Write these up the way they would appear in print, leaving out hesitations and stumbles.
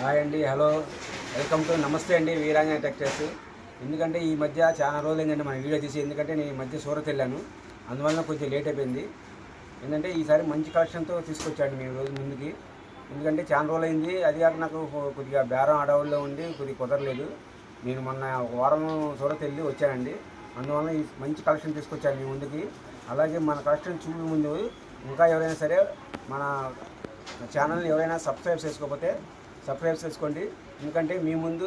Hi అండి, hello, welcome to నమస్తే అండి వీరాంజనేయ టెక్స్టైల్స్. ఎందుకంటే ఈ మధ్య చాలా రోజులు ఏంటంటే మన వీడియో తీసి, ఎందుకంటే నేను ఈ మధ్య సూరత్ వెళ్ళాను, అందువల్ల కొంచెం లేట్ అయిపోయింది. ఏంటంటే ఈసారి మంచి కలెక్షన్తో తీసుకొచ్చాడు మేము రోజు ముందుకి. ఎందుకంటే చాలా రోజులు అయింది, అది కాక నాకు కొద్దిగా బేరం అడవుల్లో ఉండి కొద్దిగా కుదరలేదు. నేను మొన్న ఒక వారం సూరత్ వెళ్ళి వచ్చానండి, అందువల్ల ఈ మంచి కలెక్షన్ తీసుకొచ్చాను మీ ముందుకి. అలాగే మన కలెక్షన్ చూపే ముందు ఇంకా ఎవరైనా సరే మన ఛానల్ని ఎవరైనా సబ్స్క్రైబ్ చేసుకోకపోతే సబ్స్క్రైబ్ చేసుకోండి. ఎందుకంటే మీ ముందు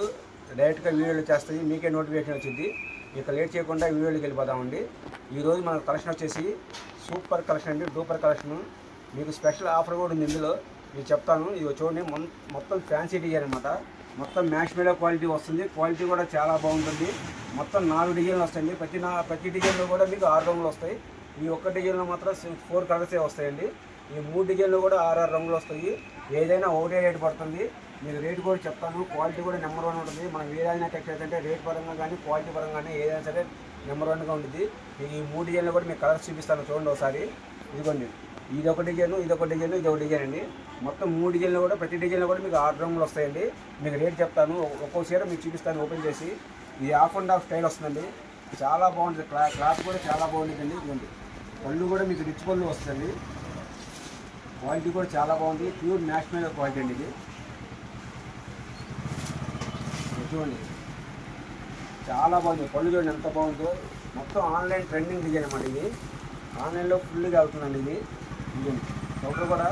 డైరెక్ట్గా వీడియోలు చేస్తాయి, మీకే నోటిఫికేషన్ వచ్చింది. ఇక లేట్ చేయకుండా వీడియోకి వెళ్ళిపోదామండి. ఈరోజు మన కలెక్షన్ వచ్చేసి సూపర్ కలెక్షన్ అండి, డూపర్ కలెక్షన్. మీకు స్పెషల్ ఆఫర్ కూడా ఉంది ఇందులో, మీకు చెప్తాను. ఇది చూడండి, మొత్తం ఫ్యాన్సీ డిజైన్ అనమాట. మొత్తం మ్యాష్ మీద క్వాలిటీ వస్తుంది, క్వాలిటీ కూడా చాలా బాగుంటుంది. మొత్తం 4 డిజైన్లు వస్తాయండి. ప్రతి డిజైన్లో కూడా మీకు 6 రంగులు వస్తాయి. ఈ ఒక్క డిజైన్లో మాత్రం 4 కలర్సే వస్తాయండి. ఈ 3 డిజైన్లు కూడా 6 రంగులు వస్తాయి. ఏదైనా ఒకటే రేటు పడుతుంది. మీకు రేటు కూడా చెప్తాను. క్వాలిటీ కూడా నెంబర్ 1 ఉంటుంది. మన వీరాంజనేయ టెక్స్టైల్స్ అంటే రేట్ పరంగా కానీ క్వాలిటీ పరంగా కానీ ఏదైనా సరే నెంబర్ 1గా ఉంటుంది. ఈ 3 డిజైన్లు కూడా మీకు కలర్స్ చూపిస్తాను, చూడండి ఒకసారి. ఇదిగోండి, ఇదొక డిజైన్, ఇదొక డిజైన్, ఇదొక డిజైన్ అండి. మొత్తం 3 డిజైన్లు కూడా ప్రతి డిజైన్లో కూడా మీకు 6 రంగులు వస్తాయండి. మీకు రేట్ చెప్తాను, ఒక్కో చీర మీకు చూపిస్తాను ఓపెన్ చేసి. ఇది హాఫ్ అండ్ హాఫ్ స్టైల్ వస్తుందండి, చాలా బాగుంటుంది. క్లాత్ కూడా చాలా బాగుంటుందండి. ఇదిగోండి, పళ్ళు కూడా మీకు రిచ్ పళ్ళు వస్తుంది. క్వాలిటీ కూడా చాలా బాగుంది, ప్యూర్ మ్యాష్ మీద క్వాలిటీ అండి. ఇది చూడండి, చాలా బాగుంది. పళ్ళు చూడండి ఎంత బాగుందో. మొత్తం ఆన్లైన్ ట్రెండింగ్ డిజైన్ అన్నమాట. ఇది ఆన్లైన్లో ఫుల్గా అవుతుందండి. ఇది ఒకటి కూడా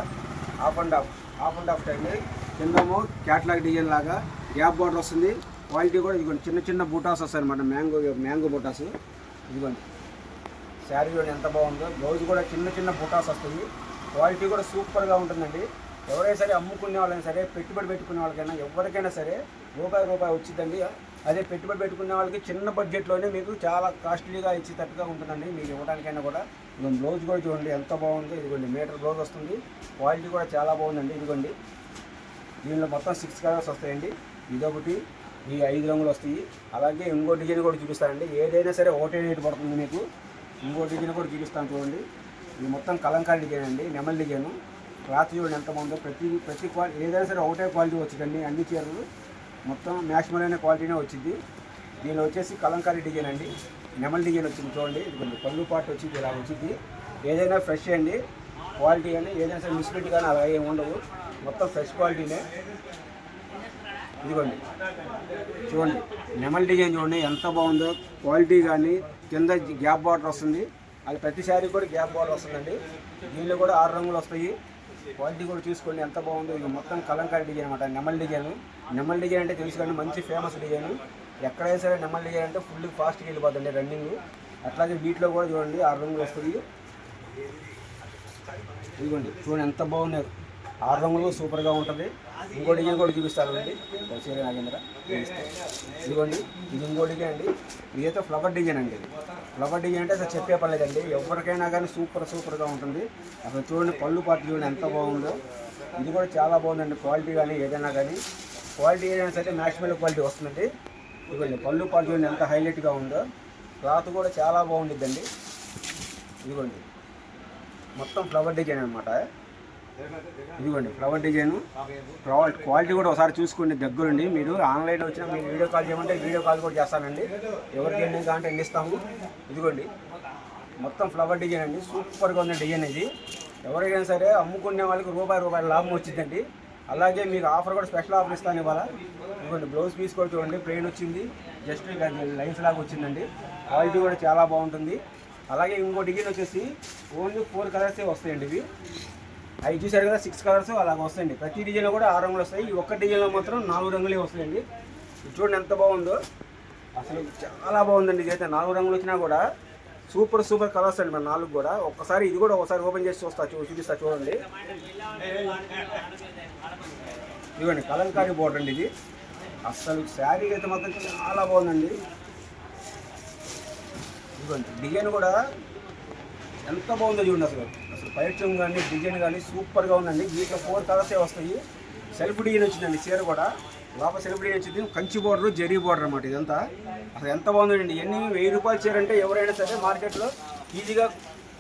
హాఫ్ అండ్ హాఫ్ స్టైల్. కిందమో క్యాట్లాగ్ డిజైన్ లాగా గ్యాప్ బార్డర్ వస్తుంది. క్వాలిటీ కూడా ఇదిగోండి, చిన్న చిన్న బూటాస్ వస్తాయి అనమాట, మ్యాంగో బూటాస్. ఇదిగోండి, శారీ చూడండి ఎంత బాగుందో. బ్లౌజ్ కూడా చిన్న చిన్న బూటాస్ వస్తాయి. క్వాలిటీ కూడా సూపర్గా ఉంటుందండి. ఎవరైనా సరే అమ్ముకునే వాళ్ళైనా సరే, పెట్టుబడి పెట్టుకునే వాళ్ళకైనా ఎవరికైనా సరే రూపాయి వచ్చిందండి. అదే పెట్టుబడి పెట్టుకునే వాళ్ళకి చిన్న బడ్జెట్లోనే మీకు చాలా కాస్ట్లీగా ఇచ్చేటట్టుగా ఉంటుందండి మీకు ఇవ్వడానికైనా కూడా. ఇదిగోండి, బ్లౌజ్ కూడా చూడండి ఎంత బాగుందో. ఇదిగోండి, మీటర్ బ్లౌజ్ వస్తుంది. క్వాలిటీ కూడా చాలా బాగుందండి. ఇదిగోండి, దీనిలో మొత్తం 6 కలర్స్ వస్తాయండి. ఇదొకటి, ఈ 5 రంగులు వస్తాయి. అలాగే ఇంకో డిజైన్ కూడా చూపిస్తానండి. ఏదైనా సరే ఒకటే రేటు పడుతుంది మీకు. ఇంకో డిజైన్ కూడా చూపిస్తాను చూడండి. ఇది మొత్తం కలంకారీ డిజైన్ అండి, నెమల్ డిజైన్. క్లాత్ చూడండి ఎంత బాగుందో. ప్రతి క్వాలిటీ ఏదైనా సరే ఒకటే క్వాలిటీ వచ్చిందండి. అన్ని చీరలు మొత్తం మ్యాక్సిమం అనే క్వాలిటీనే వచ్చింది. దీనిలో వచ్చేసి కలంకారీ డిజైన్ అండి, నెమల్ డిజైన్ వచ్చింది చూడండి. ఇది కొంచెం పళ్ళు పాటు వచ్చింది, ఇలా వచ్చింది. ఏదైనా ఫ్రెష్ అండి క్వాలిటీ కానీ, ఏదైనా సరే మిస్ప్రింట్ కానీ అలా ఏమి ఉండవు, మొత్తం ఫ్రెష్ క్వాలిటీనే. ఇదిగోండి, చూడండి నెమల్ డిజైన్ చూడండి ఎంత బాగుందో. క్వాలిటీ కానీ కింద గ్యాప్ బార్డర్ వస్తుంది. అది ప్రతి శారీ కూడా గ్యాప్ బార్డర్ వస్తుందండి. దీనిలో కూడా 6 రంగులు వస్తాయి. క్వాలిటీ కూడా చూసుకోండి ఎంత బాగుందో. ఇది మొత్తం కలంకారీ డిజైన్ అనమాట, నెమల్ డిజైన్. నెమల్ డిజైన్ అంటే తెలుసు కానీ మంచి ఫేమస్ డిజైన్. ఎక్కడైనా సరే నెమల్ డిజైన్ అంటే ఫుల్ ఫాస్ట్గా వెళ్ళిపోతుంది రన్నింగ్. అట్లాగే వీటిలో కూడా చూడండి 6 రంగులు వస్తుంది. ఇదిగోండి, చూడండి ఎంత బాగున్నారు. 6 రంగులు సూపర్గా ఉంటుంది. ఇంకో డిజైన్ కూడా చూపిస్తానండి, నాగేంద్ర. ఇదిగోండి, ఇది ఇంకో డిజైన్ అండి. ఇదైతే ఫ్లవర్ డిజైన్ అండి. ఫ్లవర్ డిజైన్ అంటే అసలు చెప్పే పర్లేదండి, ఎవరికైనా కానీ సూపర్గా ఉంటుంది. అసలు చూడండి, పళ్ళు పాటు చూడండి ఎంత బాగుందో. ఇది కూడా చాలా బాగుందండి. క్వాలిటీ కానీ ఏదైనా కానీ క్వాలిటీ ఏదైనా సరే మ్యాక్సిమం క్వాలిటీ వస్తుందండి. ఇదిగోండి, పళ్ళు పాటు చూడండి ఎంత హైలైట్గా ఉందో. క్లాత్ కూడా చాలా బాగుండిద్దండి. ఇదిగోండి, మొత్తం ఫ్లవర్ డిజైన్ అనమాట. ఇదిగోండి ఫ్లవర్ డిజైన్. క్వాలిటీ కూడా ఒకసారి చూసుకోండి దగ్గరుండి. మీరు ఆన్లైన్లో వచ్చినా మీరు వీడియో కాల్ చేయమంటే వీడియో కాల్ కూడా చేస్తానండి. ఎవరికి ఎన్ని కావాలంటే ఎన్ని ఇస్తాము. ఇదిగోండి, మొత్తం ఫ్లవర్ డిజైన్ అండి, సూపర్గా ఉన్న డిజైన్ ఇది. ఎవరికైనా సరే అమ్ముకునే వాళ్ళకి రూపాయి లాభం వచ్చిందండి. అలాగే మీకు ఆఫర్ కూడా స్పెషల్ ఆఫర్ ఇస్తాను ఇవాళ. ఇదిగోండి, బ్లౌజ్ పీస్ కూడా చూడండి ప్లెయిన్ వచ్చింది, జస్ట్ లైన్స్ లాగా వచ్చిందండి. క్వాలిటీ కూడా చాలా బాగుంటుంది. అలాగే ఇంకో డిజైన్ వచ్చేసి ఓన్లీ 4 కలర్సే వస్తాయండి. ఇవి అవి చూసారు కదా, 6 కలర్స్ అలాగ వస్తాయండి. ప్రతి డిజైన్లో కూడా 6 రంగులు వస్తాయి. ఈ ఒక్క డిజైన్లో మాత్రం 4 రంగులే వస్తాయండి. ఇది చూడండి ఎంత బాగుందో, అసలు చాలా బాగుందండి. ఇదైతే 4 రంగులు వచ్చినా కూడా సూపర్ కలర్స్ అండి మన 4 కూడా. ఒక్కసారి ఇది కూడా ఒకసారి ఓపెన్ చేసి చూపిస్తా చూడండి. ఇదిగోండి, కలంకారీ బోర్డర్ అండి ఇది. అసలు శారీ అయితే మాత్రం చాలా బాగుందండి. ఇదిగోండి, డిజైన్ కూడా ఎంత బాగుందో చూడండి. అసలు పైచం కానీ డిజైన్ కానీ సూపర్గా ఉందండి. వీటిలో 4 కలర్సే వస్తాయి. సెల్ఫ్ డిజైన్ వచ్చిందండి చీర కూడా. లోపల సెల్ఫ్ డిజైన్ వచ్చింది, కంచి బోర్డర్, జరీ బోర్డర్ అన్నమాట. ఇదంతా అసలు ఎంత బాగుందండి. ఎన్ని 1000 రూపాయల చీర అంటే ఎవరైనా సరే మార్కెట్లో ఈజీగా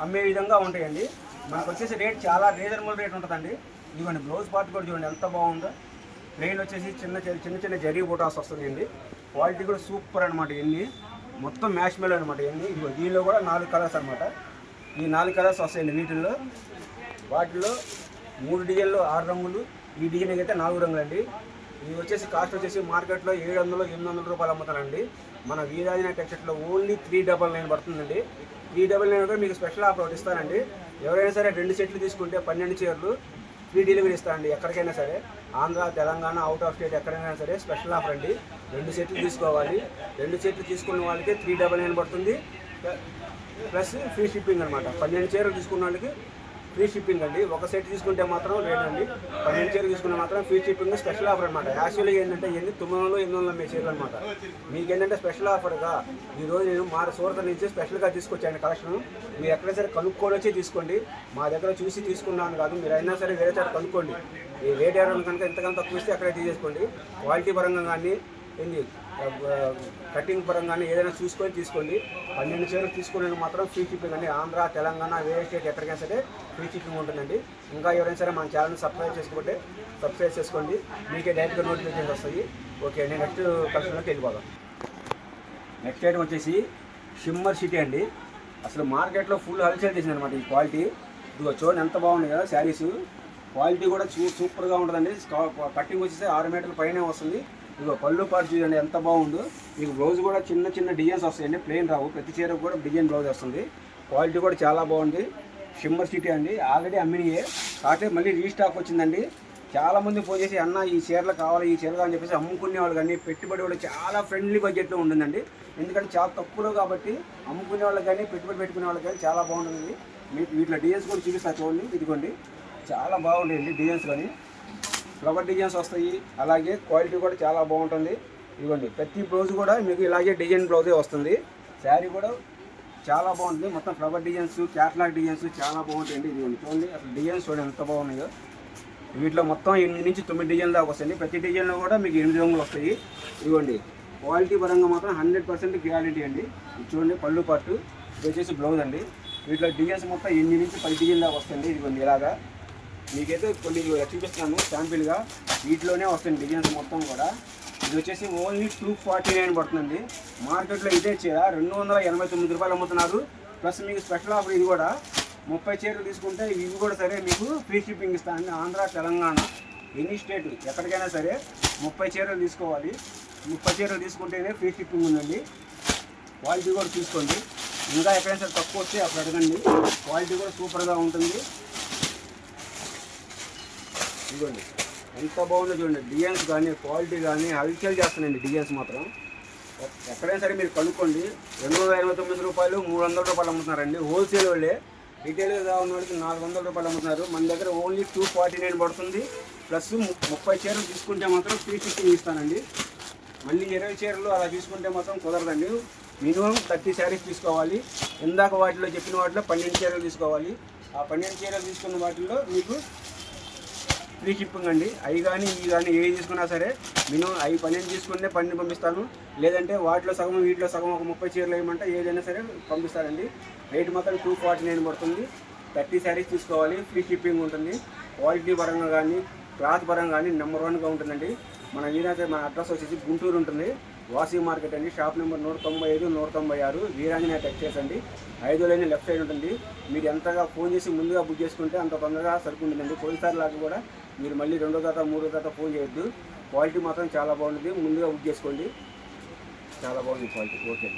అమ్మే విధంగా ఉంటాయండి. మనకు వచ్చేసి రేట్ చాలా రీజనబుల్ రేట్ ఉంటుందండి. ఇదిగోండి, బ్లౌజ్ పార్ట్ కూడా చూడండి ఎంత బాగుందో. ప్లెయిన్ వచ్చేసి చిన్న చిన్న జరీ బూటాస్ వస్తుందండి. క్వాలిటీ కూడా సూపర్ అనమాట. ఇవన్నీ మొత్తం మ్యాష్ మెల్ అనమాట. ఇవన్నీ దీనిలో కూడా 4 కలర్స్ అనమాట. ఈ 4 కలర్స్ వస్తాయండి వీటిల్లో. వాటిలో 3 డిజైన్లు 6 రంగులు, ఈ డిజైన్ అయితే 4 రంగులు అండి. ఇది వచ్చేసి కాస్ట్ వచ్చేసి మార్కెట్లో 700-800 రూపాయలు అమ్ముతానండి. మన వీరాంజనేయ టెక్స్టైల్స్లో ఓన్లీ 399 పడుతుందండి. 399 కూడా మీకు స్పెషల్ ఆఫర్ ఒకటి ఇస్తానండి. ఎవరైనా సరే 2 సెట్లు తీసుకుంటే 12 చీరలు ఫ్రీ డెలివరీ ఇస్తానండి. ఎక్కడికైనా సరే, Andhra, Telangana, out of state ఎక్కడైనా సరే స్పెషల్ ఆఫర్ అండి. 2 సెట్లు తీసుకోవాలి. 2 సెట్లు తీసుకున్న వాళ్ళకి 399 పడుతుంది, ప్లస్ ఫ్రీ షిప్పింగ్ అనమాట. 12 చీరలు తీసుకున్న వాళ్ళకి ఫ్రీ షిప్పింగ్ అండి. ఒక సెట్ తీసుకుంటే మాత్రం రేట్ అండి. 12 చీరలు తీసుకుంటే మాత్రం ఫ్రీ షిప్పింగ్ స్పెషల్ ఆఫర్ అనమాట. యాక్చువల్గా ఏంటంటే 900-800 అమ్మే చీరలు అనమాట. మీకేంటంటే స్పెషల్ ఆఫర్గా ఈరోజు నేను మా సూరత్ నుంచి స్పెషల్గా తీసుకొచ్చాను కలెక్షన్. మీరు ఎక్కడైనా సరే కనుక్కొని వచ్చి తీసుకోండి. మా దగ్గర చూసి తీసుకున్నాను కాదు, మీరు అయినా సరే వేరే చోట కనుక్కోండి. ఈ రేట్ ఎవరైనా కనుక ఎంతకన్నా తక్కువ ఇస్తే అక్కడే తీసేసుకోండి. క్వాలిటీ పరంగా కానీ ఏంది కటింగ్ పరంగా కానీ ఏదైనా చూసుకొని తీసుకోండి. 12 చీరలు తీసుకునే మాత్రం ఫ్రీ షిప్పింగ్ అండి. ఆంధ్ర, తెలంగాణ, వేరే స్టేట్ ఎక్కడికైనా సరే ఫ్రీ షిప్పింగ్ ఉంటుందండి. ఇంకా ఎవరైనా సరే మన ఛానల్ని సబ్స్క్రైబ్ చేసుకుంటే సబ్స్క్రైబ్ చేసుకోండి, మీకే డైరెక్ట్గా నోటిఫికేషన్స్ వస్తాయి. ఓకే అండి, నెక్స్ట్ కలెక్షన్లోకి వెళ్ళిపోదాం. నెక్స్ట్ ఐటమ్ వచ్చేసి షిమ్మర్ సిటీ అండి. అసలు మార్కెట్లో ఫుల్ హల్చేల్ చేసింది అనమాట ఈ క్వాలిటీ. ఇదిగో చూడండి ఎంత బాగుంది కదా శారీస్. క్వాలిటీ కూడా సూపర్గా ఉంటుందండి. కటింగ్ వచ్చేసి 6 మీటర్ల పైనే వస్తుంది. ఇదిగో పళ్ళు పాటు చూడండి ఎంత బాగుందో. మీకు బ్లౌజ్ కూడా చిన్న డిజైన్స్ వస్తాయండి, ప్లెయిన్ రావు. ప్రతి చీరకు కూడా డిజైన్ బ్లౌజ్ వస్తుంది. క్వాలిటీ కూడా చాలా బాగుంది. షిమ్మర్ సిటీ అండి. ఆల్రెడీ అమ్మినయే, కాకపోతే మళ్ళీ రీస్టాక్ వచ్చిందండి. చాలామంది ఫోన్ చేసి అన్న ఈ చీరలు కావాలి, ఈ చీరలు అని చెప్పేసి అమ్ముకునే వాళ్ళు కానీ పెట్టుబడి వాళ్ళు చాలా ఫ్రెండ్లీ బడ్జెట్లో ఉంటుందండి. ఎందుకంటే చాలా తక్కువలో కాబట్టి అమ్ముకునే వాళ్ళకి కానీ పెట్టుబడి పెట్టుకునే వాళ్ళకి కానీ చాలా బాగుంటుంది. మీకు వీటిలో డిజైన్స్ కూడా చూపిస్తా చూడండి. ఇదిగోండి చాలా బాగుంటాయండి డిజైన్స్ కానీ. ఫ్లవర్ డిజైన్స్ వస్తాయి, అలాగే క్వాలిటీ కూడా చాలా బాగుంటుంది. ఇదిగోండి ప్రతి బ్లౌజ్ కూడా మీకు ఇలాగే డిజైన్ బ్లౌజే వస్తుంది. శారీ కూడా చాలా బాగుంటుంది. మొత్తం ఫ్లవర్ డిజైన్స్, క్యాట్లాగ్ డిజైన్స్ చాలా బాగుంటాయండి. ఇదిగోండి చూడండి అసలు డిజైన్స్ చూడండి ఎంత బాగున్నాయో. వీటిలో మొత్తం 8 నుంచి 9 డిజైన్లు దాకా వస్తాయండి. ప్రతి డిజైన్లో కూడా మీకు 8 రంగులు వస్తాయి. ఇదిగోండి క్వాలిటీ పరంగా మాత్రం 100% గ్యారంటీ అండి. ఇది చూడండి పళ్ళు పట్టు, ఇది వచ్చేసి బ్లౌజ్ అండి. వీటిలో డిజైన్స్ మొత్తం 8 నుంచి 10 డిజైన్ దాకా వస్తాయండి. ఇదిగోండి ఇలాగా మీకైతే కొన్ని చూపిస్తాను శాంపిల్గా. వీటిలోనే వస్తుంది డిజైన్స్ మొత్తం కూడా. ఇది వచ్చేసి ఓన్లీ 249 పడుతుందండి. మార్కెట్లో ఇదే చీర 289 రూపాయలు అమ్ముతున్నారు. ప్లస్ మీకు స్పెషల్ ఆఫర్ ఇది కూడా 30 చీరలు తీసుకుంటే ఇవి కూడా సరే మీకు ఫ్రీ షిప్పింగ్ ఇస్తానండి. ఆంధ్ర, తెలంగాణ, ఎనీ స్టేట్ ఎక్కడికైనా సరే 30 చీరలు తీసుకోవాలి. 30 చీరలు తీసుకుంటేనే ఫ్రీ షిప్పింగ్ ఉందండి. క్వాలిటీ కూడా చూసుకోండి. ఇంకా ఎక్కడైనా సరే తక్కువ వస్తే అప్పుడు అడగండి. క్వాలిటీ కూడా సూపర్గా ఉంటుంది. ఇదిగోండి ఎంత బాగుందో చూడండి. డిజైన్స్ కానీ క్వాలిటీ కానీ హల్చల్ చేస్తున్నాయండి. డిజైన్స్ మాత్రం ఎక్కడైనా సరే మీరు కనుక్కోండి. 289 రూపాయలు, 300 రూపాయలు అమ్ముతున్నారండి హోల్సేల్ వాళ్ళే. రిటైల్గా కావాలని వాళ్ళకి 400 రూపాయలు అమ్ముతున్నారు. మన దగ్గర ఓన్లీ 249 పడుతుంది. ప్లస్ 30 చీరలు తీసుకుంటే మాత్రం ఫ్రీ షిప్పింగ్ ఇస్తానండి. మళ్ళీ 20 చీరలు అలా తీసుకుంటే మాత్రం కుదరదండి. మినిమం 30 శారీస్ తీసుకోవాలి. ఇందాక వాటిలో చెప్పిన వాటిలో 12 చీరలు తీసుకోవాలి. ఆ 12 చీరలు తీసుకున్న వాటిల్లో మీకు ఫ్రీ షిప్పింగ్ అండి. అవి కానీ ఇవి కానీ ఏవి తీసుకున్నా సరే మినిమం అవి 12 తీసుకుంటే 12 పంపిస్తాను. లేదంటే వాటిలో సగం వీటిలో సగం ఒక 30 చీరలు వేయమంటే ఏదైనా సరే పంపిస్తారండి. రేట్ మాత్రం 249 పడుతుంది. 30 శారీస్ తీసుకోవాలి. ఫ్రీ షిప్పింగ్ ఉంటుంది. క్వాలిటీ పరంగా కానీ క్లాత్ పరంగా కానీ నెంబర్ 1గా ఉంటుందండి. మన అడ్రస్ వచ్చేసి గుంటూరు ఉంటుంది. వాసీ మార్కెట్ అండి. షాప్ నెంబర్ 195, 196 వీరాంజనేయ టెక్స్టైల్స్ అండి. 5వ లైన్ లెఫ్ట్ సైడ్ ఉంటుంది. మీరు ఎంతగా ఫోన్ చేసి ముందుగా బుక్ చేసుకుంటే అంత తొందరగా సరుకుంటుందండి. పోయినసారి లాగా కూడా మీరు మళ్ళీ 2వ తర్వాత 3వ తర్వాత ఫోన్ చేయొద్దు. క్వాలిటీ మాత్రం చాలా బాగుంటుంది. ముందుగా బుక్ చేసుకోండి. చాలా బాగుంది క్వాలిటీ. ఓకే.